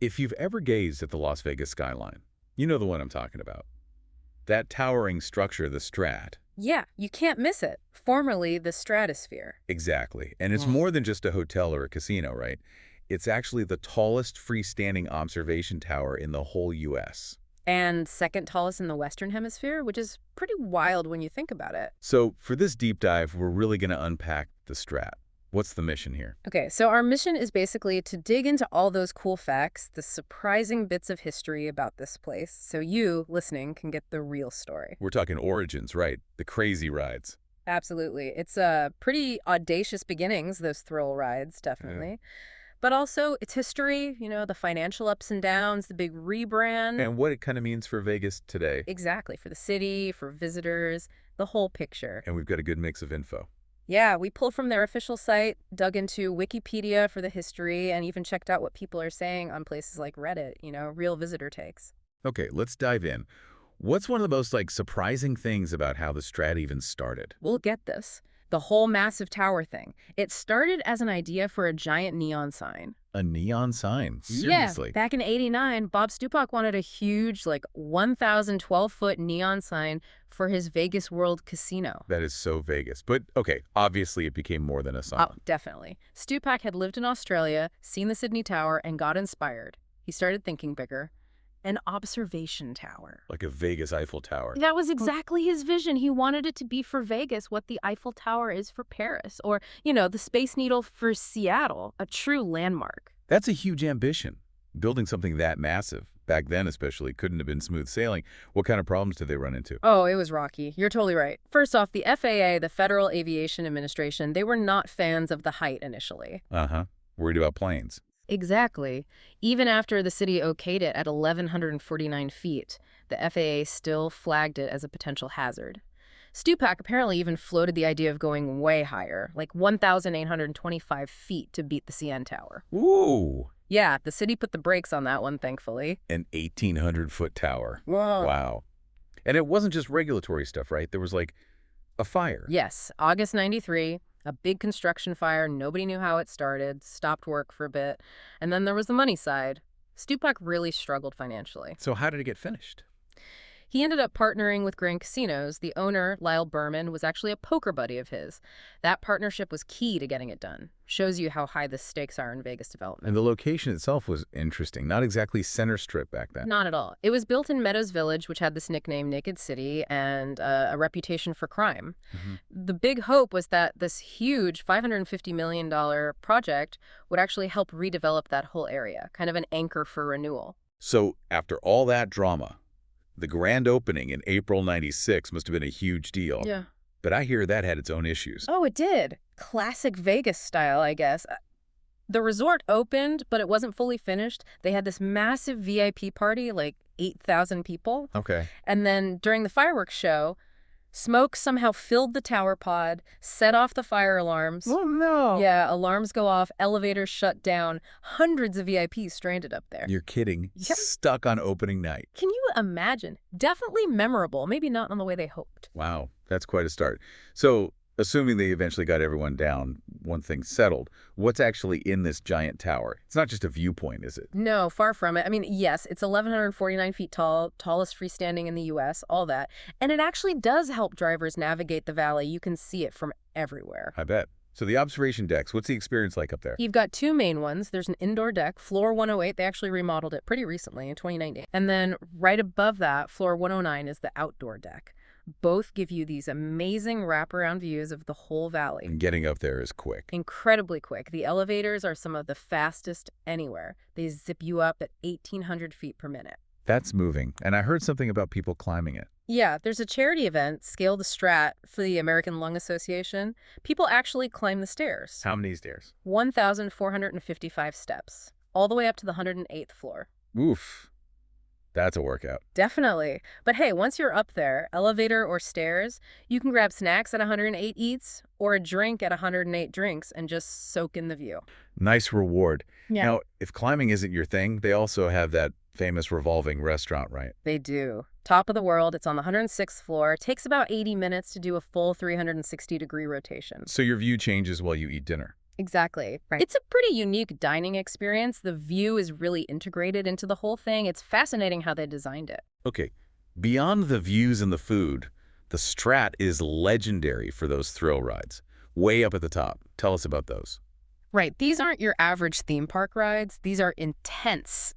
If you've ever gazed at the Las Vegas skyline, you know the one I'm talking about. That towering structure, the STRAT. Yeah, you can't miss it. Formerly the Stratosphere. Exactly. And it's Mm. more than just a hotel or a casino, right? It's actually the tallest freestanding observation tower in the whole U.S. And second tallest in the Western Hemisphere, which is pretty wild when you think about it. So for this deep dive, we're really going to unpack the STRAT. What's the mission here? Okay, so our mission is basically to dig into all those cool facts, the surprising bits of history about this place, so you, listening, can get the real story. We're talking origins, right? The crazy rides. Absolutely. It's pretty audacious beginnings, those thrill rides, Yeah. definitely. But also, it's history, the financial ups and downs, the big rebrand. And what it kind of means for Vegas today. Exactly, for the city, for visitors, the whole picture. And we've got a good mix of info. Yeah, we pulled from their official site, dug into Wikipedia for the history, and even checked out what people are saying on places like Reddit, real visitor takes. Okay, let's dive in. What's one of the most, surprising things about how the STRAT even started? We'll get this. The whole massive tower thing. It started as an idea for a giant neon sign. A neon sign? Seriously? Yeah, back in '89, Bob Stupak wanted a huge, 1,012-foot neon sign for his Vegas World Casino. That is so Vegas. But, okay, obviously it became more than a sign. Oh, definitely. Stupak had lived in Australia, seen the Sydney Tower, and got inspired. He started thinking bigger. An observation tower. Like a Vegas Eiffel Tower. That was exactly his vision. He wanted it to be for Vegas what the Eiffel Tower is for Paris, or, the Space Needle for Seattle, a true landmark. That's a huge ambition. Building something that massive, back then especially, couldn't have been smooth sailing. What kind of problems did they run into? Oh, it was rocky. You're totally right. First off, the FAA, the Federal Aviation Administration, they were not fans of the height initially. Uh-huh. Worried about planes. Exactly. Even after the city okayed it at 1,149 feet, the FAA still flagged it as a potential hazard. Stupak apparently even floated the idea of going way higher, like 1,825 feet to beat the CN Tower. Ooh! Yeah, the city put the brakes on that one, thankfully. An 1,800-foot tower. Whoa. Wow. And it wasn't just regulatory stuff, right? There was, a fire. Yes, August 93, a big construction fire. Nobody knew how it started, stopped work for a bit. And then there was the money side. Stupak really struggled financially. So how did it get finished? He ended up partnering with Grand Casinos. The owner, Lyle Berman, was actually a poker buddy of his. That partnership was key to getting it done. Shows you how high the stakes are in Vegas development. And the location itself was interesting. Not exactly center strip back then. Not at all. It was built in Meadows Village, which had this nickname Naked City, and a reputation for crime. The big hope was that this huge $550 million project would actually help redevelop that whole area, kind of an anchor for renewal. So after all that drama, the grand opening in April '96 must have been a huge deal. Yeah. But I hear that had its own issues. Oh, it did. Classic Vegas style, I guess. The resort opened, but it wasn't fully finished. They had this massive VIP party, 8,000 people. Okay. And then during the fireworks show, smoke somehow filled the tower pod, set off the fire alarms. Oh, no. Yeah, alarms go off, elevators shut down, hundreds of VIPs stranded up there. You're kidding. Yep. Stuck on opening night. Can you imagine? Definitely memorable, maybe not on the way they hoped. Wow, that's quite a start. So, assuming they eventually got everyone down, one thing settled, what's actually in this giant tower? It's not just a viewpoint, is it? No, far from it. I mean, yes, it's 1,149 feet tall, tallest freestanding in the U.S., all that. And it actually does help drivers navigate the valley. You can see it from everywhere. I bet. So the observation decks, what's the experience like up there? You've got two main ones. There's an indoor deck, floor 108. They actually remodeled it pretty recently in 2019. And then right above that, floor 109 is the outdoor deck. Both give you these amazing wraparound views of the whole valley. And getting up there is quick. Incredibly quick. The elevators are some of the fastest anywhere. They zip you up at 1,800 feet per minute. That's moving. And I heard something about people climbing it. Yeah, there's a charity event, Scale the Strat, for the American Lung Association. People actually climb the stairs. How many stairs? 1,455 steps, all the way up to the 108th floor. Oof. That's a workout. Definitely. But hey, once you're up there, elevator or stairs, you can grab snacks at 108 eats or a drink at 108 drinks and just soak in the view. Nice reward. Yeah. Now, if climbing isn't your thing, they also have that famous revolving restaurant, right? They do. Top of the world, it's on the 106th floor. It takes about 80 minutes to do a full 360-degree rotation. So your view changes while you eat dinner. Exactly. Right. It's a pretty unique dining experience. The view is really integrated into the whole thing. It's fascinating how they designed it. Okay, beyond the views and the food, the STRAT is legendary for those thrill rides. Way up at the top. Tell us about those. Right. These aren't your average theme park rides. These are intense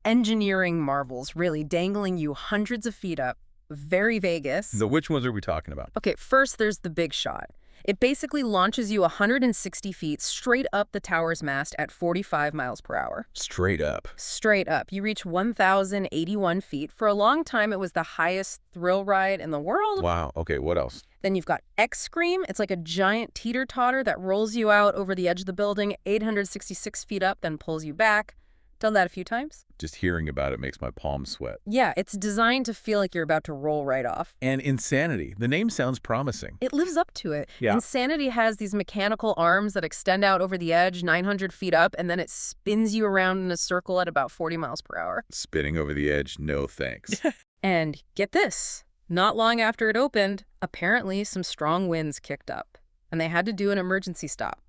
engineering marvels, really dangling you hundreds of feet up. Very Vegas. So which ones are we talking about? Okay, first there's the big shot. It basically launches you 160 feet straight up the tower's mast at 45 miles per hour. Straight up. Straight up. You reach 1,081 feet. For a long time, it was the highest thrill ride in the world. Wow. Okay, what else? Then you've got X-Scream. It's like a giant teeter-totter that rolls you out over the edge of the building, 866 feet up, then pulls you back. Done that a few times. Just hearing about it makes my palms sweat. Yeah, it's designed to feel like you're about to roll right off. And Insanity. The name sounds promising. It lives up to it. Yeah. Insanity has these mechanical arms that extend out over the edge 900 feet up, and then it spins you around in a circle at about 40 miles per hour. Spinning over the edge, no thanks. And get this. Not long after it opened, apparently some strong winds kicked up, and they had to do an emergency stop.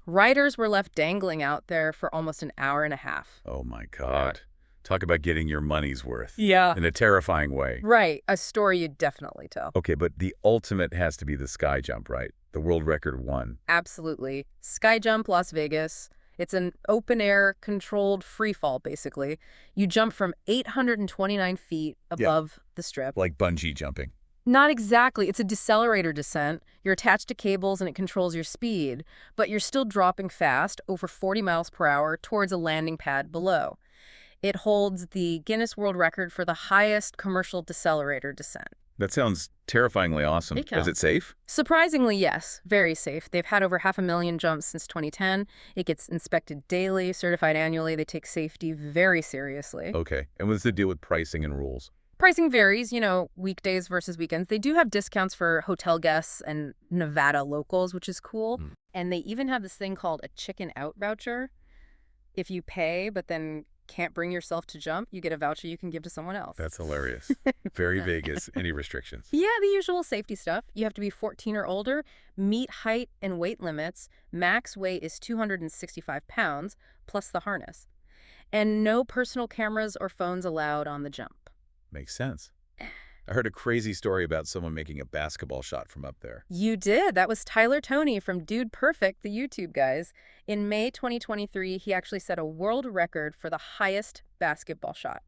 Riders were left dangling out there for almost an hour and a half. Oh my God. Talk about getting your money's worth. Yeah. In a terrifying way. Right. A story you'd definitely tell. Okay, but the ultimate has to be the SkyJump, right? The world record one. Absolutely. SkyJump Las Vegas. It's an open-air, controlled free fall, basically. You jump from 829 feet above the strip. Like bungee jumping. Not exactly. It's a decelerator descent. You're attached to cables and it controls your speed, but you're still dropping fast, over 40 miles per hour, towards a landing pad below. It holds the Guinness World Record for the highest commercial decelerator descent. That sounds terrifyingly awesome. Is it safe? Surprisingly, yes. Very safe. They've had over 500,000 jumps since 2010. It gets inspected daily, certified annually. They take safety very seriously. Okay. And what's the deal with pricing and rules? Pricing varies, weekdays versus weekends. They do have discounts for hotel guests and Nevada locals, which is cool. And they even have this thing called a chicken out voucher. If you pay, but then can't bring yourself to jump, you get a voucher you can give to someone else. That's hilarious. Very Vegas. Any restrictions? Yeah, the usual safety stuff. You have to be 14 or older, meet height and weight limits. Max weight is 265 pounds, plus the harness. And no personal cameras or phones allowed on the jump. Makes sense. I heard a crazy story about someone making a basketball shot from up there. You did. That was Tyler Toney from Dude Perfect, the YouTube guys. In May 2023, he actually set a world record for the highest basketball shot.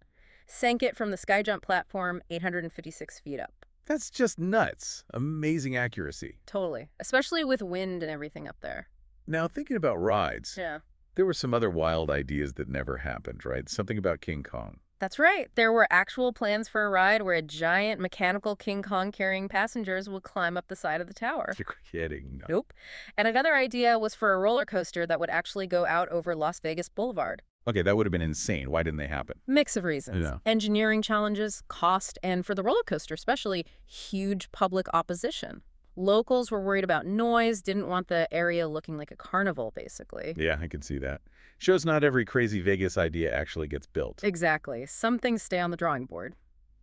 Sank it from the SkyJump platform 856 feet up. That's just nuts. Amazing accuracy. Totally. Especially with wind and everything up there. Now, thinking about rides, Yeah. there were some other wild ideas that never happened, right? Something about King Kong. That's right. There were actual plans for a ride where a giant mechanical King Kong carrying passengers would climb up the side of the tower. You're kidding. No. Nope. And another idea was for a roller coaster that would actually go out over Las Vegas Boulevard. Okay, that would have been insane. Why didn't they happen? Mix of reasons. Yeah. Engineering challenges, cost, and for the roller coaster especially, huge public opposition. Locals were worried about noise, didn't want the area looking like a carnival, basically. Yeah, I can see that. Shows not every crazy Vegas idea actually gets built. Exactly. Some things stay on the drawing board.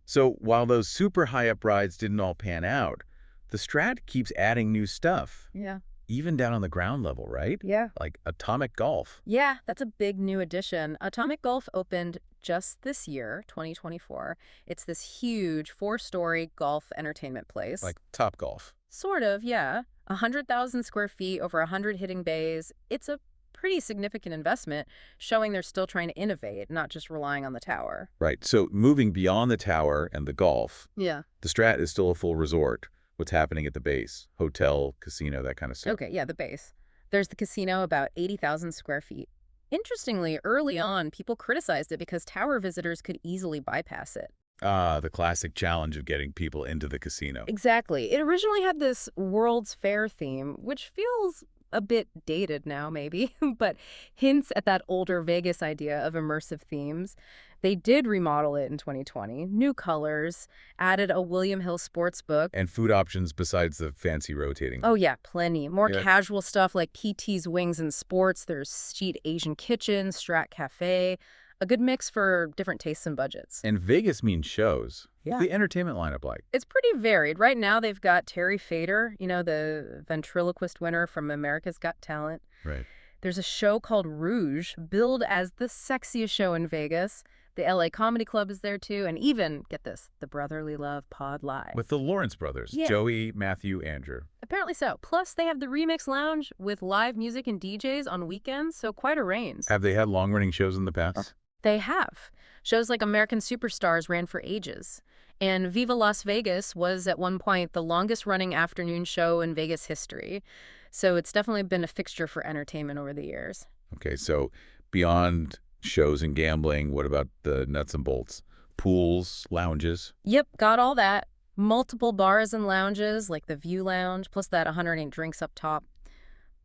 So while those super high-up rides didn't all pan out, the STRAT keeps adding new stuff. Yeah. Even down on the ground level, right? Yeah. Like Atomic Golf. Yeah, that's a big new addition. Atomic Golf opened just this year, 2024. It's this huge 4-story golf entertainment place. Like Top Golf. Sort of, yeah. 100,000 square feet, over 100 hitting bays. It's a pretty significant investment, showing they're still trying to innovate, not just relying on the tower. Right. So moving beyond the tower and the golf, Yeah. the STRAT is still a full resort. What's happening at the base? Hotel, casino, that kind of stuff. Okay, yeah, the base. There's the casino, about 80,000 square feet. Interestingly, early on, people criticized it because tower visitors could easily bypass it. Ah, the classic challenge of getting people into the casino. Exactly. It originally had this World's Fair theme, which feels a bit dated now, maybe, but hints at that older Vegas idea of immersive themes. They did remodel it in 2020. New colors, added a William Hill sports book. And food options besides the fancy rotating. Oh, yeah, plenty. More Yeah. casual stuff like PT's Wings and Sports. There's Sheet Asian Kitchen, STRAT Cafe, A good mix for different tastes and budgets. And Vegas means shows. Yeah. What's the entertainment lineup like? It's pretty varied. Right now, they've got Terry Fader, the ventriloquist winner from America's Got Talent. Right. There's a show called Rouge, billed as the sexiest show in Vegas. The LA Comedy Club is there too, and even, get this, the Brotherly Love Pod Live. With the Lawrence brothers, Yeah. Joey, Matthew, Andrew. Apparently so. Plus, they have the Remix Lounge with live music and DJs on weekends, so quite a range. Have they had long-running shows in the past? They have. Shows like American Superstars ran for ages. And Viva Las Vegas was at one point the longest-running afternoon show in Vegas history. So it's definitely been a fixture for entertainment over the years. Okay, so beyond shows and gambling, what about the nuts and bolts? Pools, lounges? Yep, got all that. Multiple bars and lounges, like the View Lounge, plus that 108 drinks up top.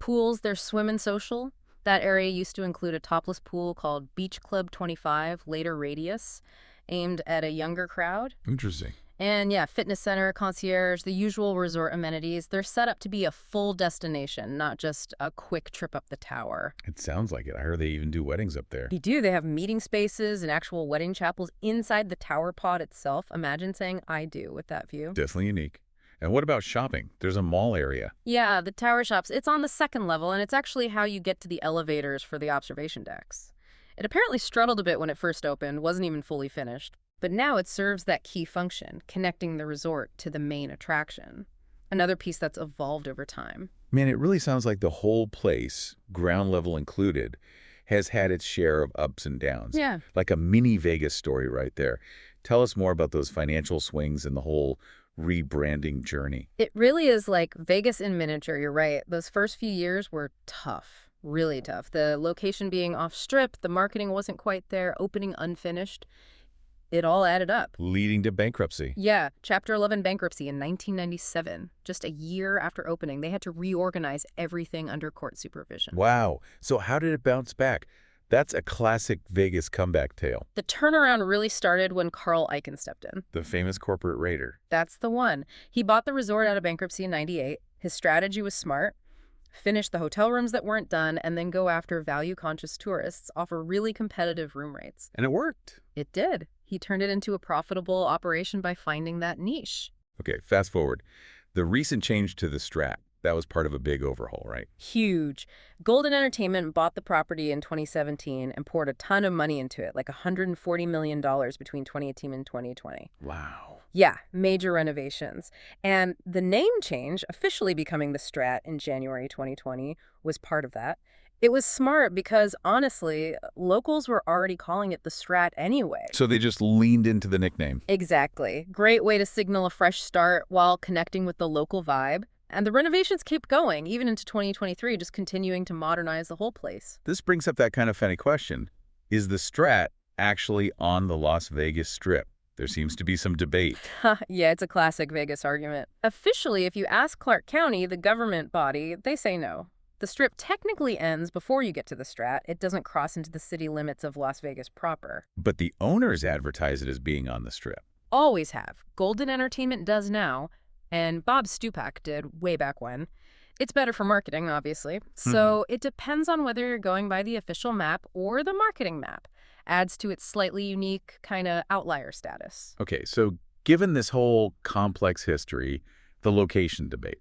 Pools, there's swim and social. That area used to include a topless pool called Beach Club 25, later Radius, aimed at a younger crowd. Interesting. And yeah, fitness center, concierge, the usual resort amenities. They're set up to be a full destination, not just a quick trip up the tower. It sounds like it. I heard they even do weddings up there. They do. They have meeting spaces and actual wedding chapels inside the tower pod itself. Imagine saying I do with that view. Definitely unique. And what about shopping? There's a mall area. Yeah, the tower shops. It's on the second level, and it's actually how you get to the elevators for the observation decks. It apparently struggled a bit when it first opened, wasn't even fully finished. But now it serves that key function, connecting the resort to the main attraction. Another piece that's evolved over time. Man, it really sounds like the whole place, ground level included, has had its share of ups and downs. Yeah. Like a mini Vegas story right there. Tell us more about those financial swings and the whole rebranding journey. It really is like Vegas in miniature, you're right. Those first few years were tough, really tough. The location being off-strip, the marketing wasn't quite there, opening unfinished. It all added up. Leading to bankruptcy. Yeah, Chapter 11 bankruptcy in 1997. Just a year after opening, they had to reorganize everything under court supervision. Wow. So how did it bounce back? That's a classic Vegas comeback tale. The turnaround really started when Carl Icahn stepped in. The famous corporate raider. That's the one. He bought the resort out of bankruptcy in 98. His strategy was smart. Finish the hotel rooms that weren't done, and then go after value-conscious tourists, offer really competitive room rates. And it worked. It did. He turned it into a profitable operation by finding that niche. Okay, fast forward. The recent change to the STRAT, that was part of a big overhaul, right? Huge. Golden Entertainment bought the property in 2017 and poured a ton of money into it, like $140 million between 2018 and 2020. Wow. Yeah, major renovations. And the name change, officially becoming the STRAT in January 2020, was part of that. It was smart because, honestly, locals were already calling it the STRAT anyway. So they just leaned into the nickname. Exactly. Great way to signal a fresh start while connecting with the local vibe. And the renovations keep going, even into 2023, just continuing to modernize the whole place. This brings up that kind of funny question. Is the STRAT actually on the Las Vegas Strip? There seems to be some debate. Yeah, it's a classic Vegas argument. Officially, if you ask Clark County, the government body, they say no. The Strip technically ends before you get to the STRAT. It doesn't cross into the city limits of Las Vegas proper. But the owners advertise it as being on the Strip. Always have. Golden Entertainment does now, and Bob Stupak did way back when. It's better for marketing, obviously. So it depends on whether you're going by the official map or the marketing map. Adds to its slightly unique kind of outlier status. Okay, so given this whole complex history, the location debate,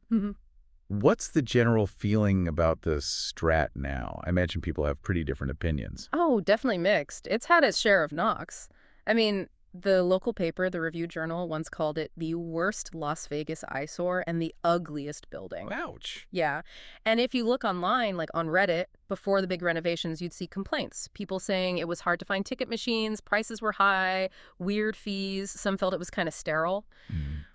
what's the general feeling about the STRAT now? I imagine people have pretty different opinions. Oh, definitely mixed. It's had its share of knocks. I mean, the local paper, the Review Journal, once called it the worst Las Vegas eyesore and the ugliest building. Ouch. Yeah. And if you look online, like on Reddit, before the big renovations, you'd see complaints. People saying it was hard to find ticket machines, prices were high, weird fees. Some felt it was kind of sterile.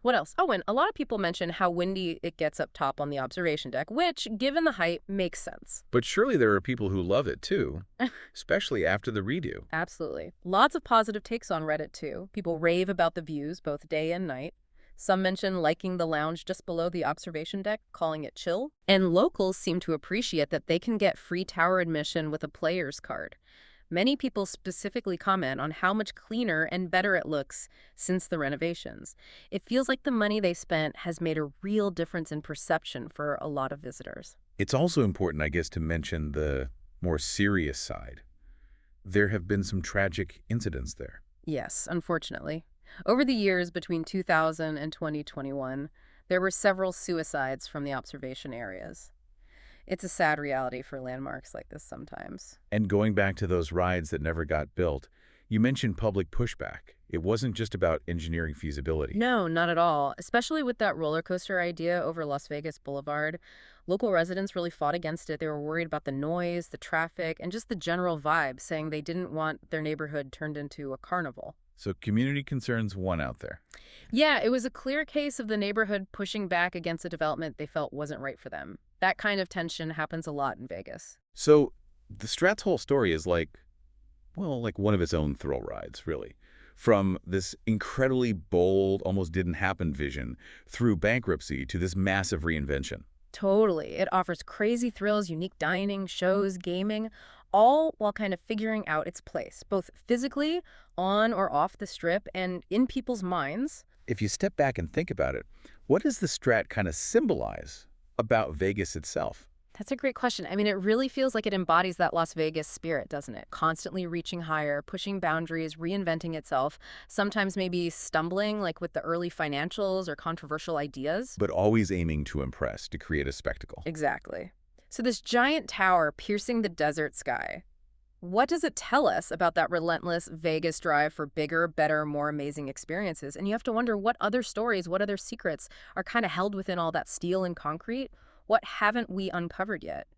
What else? Oh, and a lot of people mention how windy it gets up top on the observation deck, which, given the height, makes sense. But surely there are people who love it too, especially after the redo. Absolutely. Lots of positive takes on Reddit, too. People rave about the views, both day and night. Some mention liking the lounge just below the observation deck, calling it chill. And locals seem to appreciate that they can get free tower admission with a player's card. Many people specifically comment on how much cleaner and better it looks since the renovations. It feels like the money they spent has made a real difference in perception for a lot of visitors. It's also important, I guess, to mention the more serious side. there have been some tragic incidents there. Yes, unfortunately. Over the years between 2000 and 2021, there were several suicides from the observation areas. It's a sad reality for landmarks like this sometimes. And going back to those rides that never got built, you mentioned public pushback. It wasn't just about engineering feasibility. No, not at all. Especially with that roller coaster idea over Las Vegas Boulevard. Local residents really fought against it. They were worried about the noise, the traffic, and just the general vibe, saying they didn't want their neighborhood turned into a carnival. So community concerns won out there. Yeah, it was a clear case of the neighborhood pushing back against a development they felt wasn't right for them. That kind of tension happens a lot in Vegas. So the Strat's whole story is like one of its own thrill rides, really. From this incredibly bold, almost didn't happen vision through bankruptcy to this massive reinvention. Totally. It offers crazy thrills, unique dining, shows, gaming, all while kind of figuring out its place, both physically, on or off the strip, and in people's minds. If you step back and think about it, what does the Strat kind of symbolize about Vegas itself? That's a great question. I mean, it really feels like it embodies that Las Vegas spirit, doesn't it? Constantly reaching higher, pushing boundaries, reinventing itself, sometimes maybe stumbling, like with the early financials or controversial ideas. But always aiming to impress, to create a spectacle. Exactly. So this giant tower piercing the desert sky, what does it tell us about that relentless Vegas drive for bigger, better, more amazing experiences? And you have to wonder what other stories, what other secrets are kind of held within all that steel and concrete? What haven't we uncovered yet?